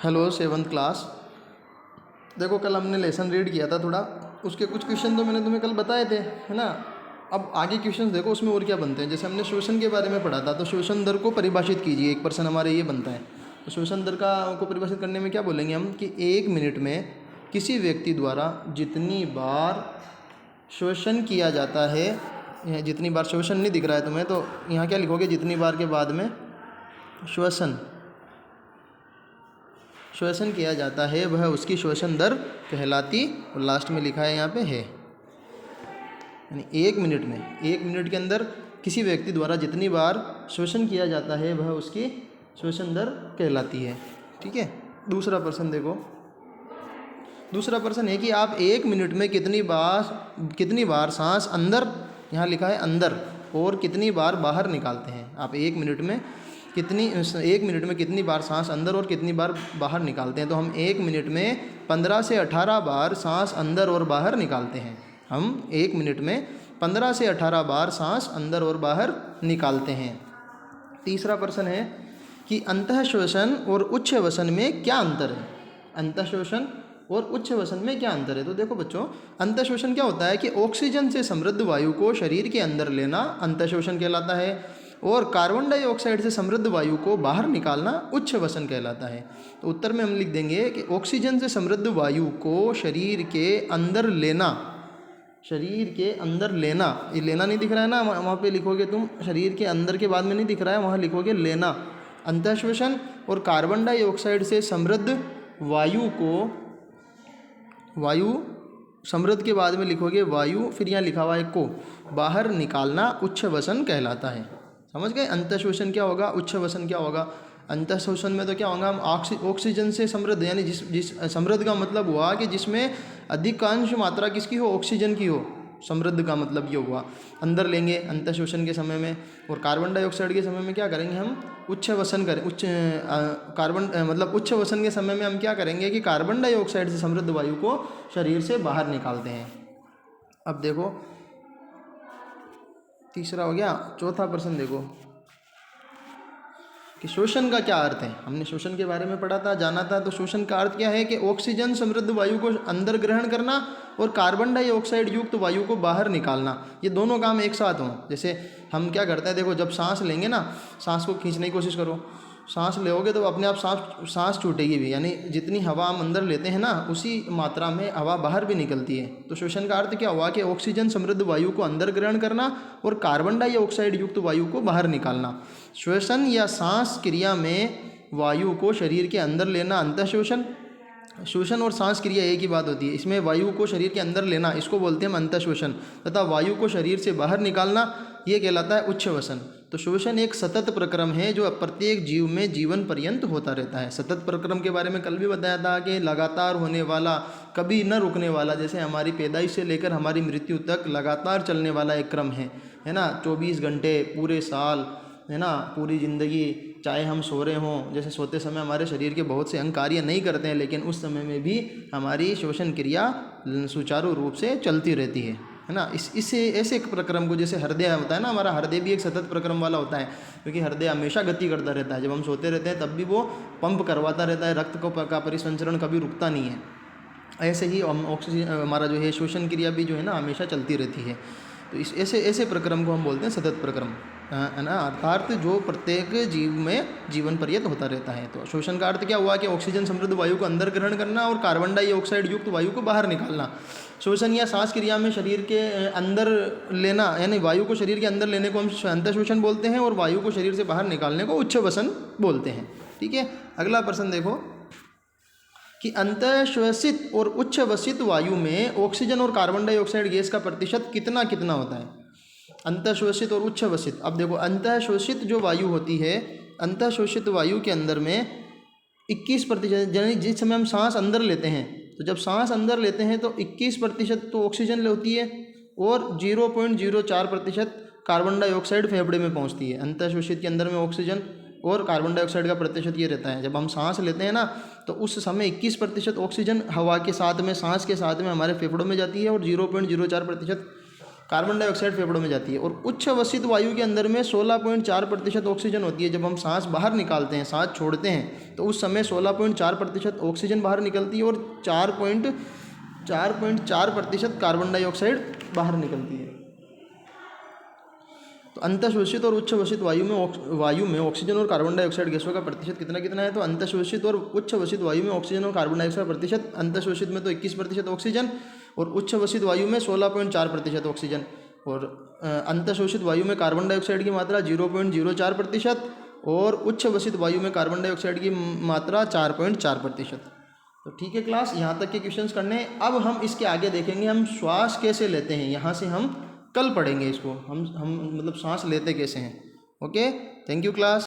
Hello seventh class. देखो कल हमने लेसन रीड किया था थोड़ा, उसके कुछ क्वेश्चन तो मैंने तुम्हें कल बताए थे, है ना। अब आगे क्वेश्चन देखो उसमें और क्या बनते हैं। जैसे हमने शोषण के बारे में पढ़ा था, तो शोषण दर को परिभाषित कीजिए। एक पर्सन हमारे ये बनता है, तो शोषण दर को परिभाषित करने में क्या बोलेंगे हम कि 1 मिनट में किसी व्यक्ति द्वारा जितनी बार शोषण किया जाता है, जितनी बार शोषण नहीं दिख रहा है तुम्हें, तो यहाँ क्या लिखोगे, जितनी बार के बाद में शोषण किया जाता है वह उसकी शोषण दर कहलाती, और लास्ट में लिखा है यहाँ पे है। यानी 1 मिनट के अंदर किसी व्यक्ति द्वारा जितनी बार शोषण किया जाता है वह उसकी शोषण दर कहलाती है। ठीक है। दूसरा प्रश्न देखो। दूसरा प्रश्न है कि आप 1 मिनट में कितनी बार सांस अंदर, यहाँ लिखा है अंदर, और कितनी बार बाहर निकालते हैं। आप 1 मिनट में कितनी बार सांस अंदर और कितनी बार बाहर निकालते हैं। तो हम 1 मिनट में 15 से 18 बार सांस अंदर और बाहर निकालते हैं। हम 1 मिनट में 15 से 18 बार सांस अंदर और बाहर निकालते हैं। तीसरा प्रश्न है कि अंतः श्वसन और उच्च वसन में क्या अंतर है। अंतः श्वसन और उच्च वसन में क्या अंतर है। तो देखो बच्चों, अंतः श्वसन क्या होता है कि ऑक्सीजन से समृद्ध वायु को शरीर के अंदर लेना अंतः श्वसन कहलाता है, और कार्बन डाइऑक्साइड से समृद्ध वायु को बाहर निकालना उच्च वसन कहलाता है। तो उत्तर में हम लिख देंगे कि ऑक्सीजन से समृद्ध वायु को शरीर के अंदर लेना, ये लेना नहीं दिख रहा है ना, वहाँ पे लिखोगे तुम, शरीर के अंदर के बाद में नहीं दिख रहा है, वहाँ लिखोगे लेना, अंतः श्वसन, और कार्बन डाइऑक्साइड से समृद्ध वायु समृद्ध के बाद में लिखोगे वायु, फिर यहाँ लिखा हुआ है को, बाहर निकालना उच्च वसन कहलाता है। समझ गए। अंतः श्वसन क्या होगा, उच्च वसन क्या होगा। अंतः श्वसन में तो क्या होगा, हम ऑक्सीजन से समृद्ध, यानी जिस समृद्ध का मतलब हुआ कि जिसमें अधिकांश मात्रा किसकी हो, ऑक्सीजन की हो। समृद्ध का मतलब ये हुआ, अंदर लेंगे अंतः श्वसन के समय में, और कार्बन डाइऑक्साइड के समय में क्या करेंगे, हम उच्च वसन करें। उच्च वसन के समय में हम क्या करेंगे कि कार्बन डाइऑक्साइड से समृद्ध वायु को शरीर से बाहर निकालते हैं। अब देखो तीसरा हो गया। चौथा प्रश्न देखो कि शोषण का क्या अर्थ है। हमने शोषण के बारे में पढ़ा था, जाना था। तो शोषण का अर्थ क्या है कि ऑक्सीजन समृद्ध वायु को अंदर ग्रहण करना और कार्बन डाइऑक्साइड युक्त वायु को बाहर निकालना, ये दोनों काम एक साथ हों। जैसे हम क्या करते हैं, देखो जब सांस लेंगे ना, सांस को खींचने की कोशिश करो, सांस लेोगे तो अपने आप सांस छूटेगी भी, यानी जितनी हवा हम अंदर लेते हैं ना, उसी मात्रा में हवा बाहर भी निकलती है। तो शोषण का अर्थ क्या हुआ कि ऑक्सीजन समृद्ध वायु को अंदर ग्रहण करना और कार्बन डाइऑक्साइड युक्त वायु को बाहर निकालना। श्वसन या सांस क्रिया में वायु को शरीर के अंदर लेना अंतः श्वसन। श्वसन और सांस क्रिया एक ही बात होती है। इसमें वायु को शरीर के अंदर लेना, इसको बोलते हैं हम अंतः श्वसन, तथा वायु को शरीर से बाहर निकालना, ये कहलाता है उच्च वसन। तो श्वसन एक सतत प्रक्रम है जो प्रत्येक जीव में जीवन पर्यंत होता रहता है। सतत प्रक्रम के बारे में कल भी बताया था कि लगातार होने वाला, कभी न रुकने वाला, जैसे हमारी पैदाइश से लेकर हमारी मृत्यु तक लगातार चलने वाला एक क्रम है ना। 24 घंटे, पूरे साल, है ना, पूरी ज़िंदगी, चाहे हम सो रहे हों, जैसे सोते समय हमारे शरीर के बहुत से अंग कार्य नहीं करते हैं, लेकिन उस समय में भी हमारी श्वसन क्रिया सुचारू रूप से चलती रहती है ना। इससे ऐसे एक प्रक्रम को, जैसे हृदय होता है ना, हमारा हृदय भी एक सतत प्रक्रम वाला होता है, क्योंकि हृदय हमेशा गति करता रहता है। जब हम सोते रहते हैं तब भी वो पंप करवाता रहता है, रक्त का परिसंचरण कभी रुकता नहीं है। ऐसे ही ऑक्सीजन, हमारा जो है श्वसन क्रिया भी जो है ना, हमेशा चलती रहती है। तो ऐसे प्रक्रम को हम बोलते हैं सतत प्रक्रम, है ना, अर्थात जो प्रत्येक जीव में जीवन पर्यंत होता रहता है। तो शोषण का अर्थ क्या हुआ कि ऑक्सीजन समृद्ध वायु को अंदर ग्रहण करना और कार्बन डाइऑक्साइड युक्त वायु को बाहर निकालना। श्वसन या सांस क्रिया में शरीर के अंदर लेना, यानी वायु को शरीर के अंदर लेने को हम अंतः श्वसन बोलते हैं, और वायु को शरीर से बाहर निकालने को उच्च वसन बोलते हैं। ठीक है। अगला प्रश्न देखो कि अंतः श्वसित और उच्च वसित वायु में ऑक्सीजन और कार्बन डाइऑक्साइड गैस का प्रतिशत कितना कितना होता है। अंतः श्वसित और उच्च वसित। अब देखो, अंतः श्वसित जो वायु होती है, अंतः श्वसित वायु के अंदर में 21%, यानी जिस समय हम सांस अंदर लेते हैं, तो जब सांस अंदर लेते हैं तो 21% तो ऑक्सीजन होती है, और 0.04% कार्बन डाइऑक्साइड फेफड़े में पहुंचती है। अंतः श्वसित के अंदर में ऑक्सीजन और कार्बन डाइऑक्साइड का प्रतिशत ये रहता है। जब हम सांस लेते हैं ना, तो उस समय 21% ऑक्सीजन हवा के साथ में, सांस के साथ में हमारे फेफड़ों में जाती है, और 0.04% कार्बन डाइऑक्साइड फेफड़ों में जाती है। और उच्च अवसित वायु के अंदर में 16.4% ऑक्सीजन होती है। जब हम सांस बाहर निकालते हैं, सांस छोड़ते हैं, तो उस समय 16.4% ऑक्सीजन बाहर निकलती है और 4.4% कार्बन डाइऑक्साइड बाहर निकलती है। तो अंतःशोषित और उच्च अवसित वायु में ऑक्सीजन और कार्बन डाइऑक्साइड गैसों का प्रतिशत कितना कितना है? तो अंतःशोषित और उच्च अवसित वायु में ऑक्सीजन और कार्बन डाइऑक्साइड प्रतिशत, अंतःशोषित में तो 21% ऑक्सीजन और उच्च अवसित वायु में 16.4% ऑक्सीजन, और अंतःशोषित वायु में कार्बन डाइऑक्साइड की मात्रा 0.04% और उच्च अवसित वायु में कार्बन डाइऑक्साइड की मात्रा 4.4%। तो ठीक है क्लास, यहाँ तक के क्वेश्चंस करने हैं। अब हम इसके आगे देखेंगे हम श्वास कैसे लेते हैं, यहाँ से हम कल पढ़ेंगे इसको, हम मतलब सांस लेते कैसे हैं। Okay, thank you class.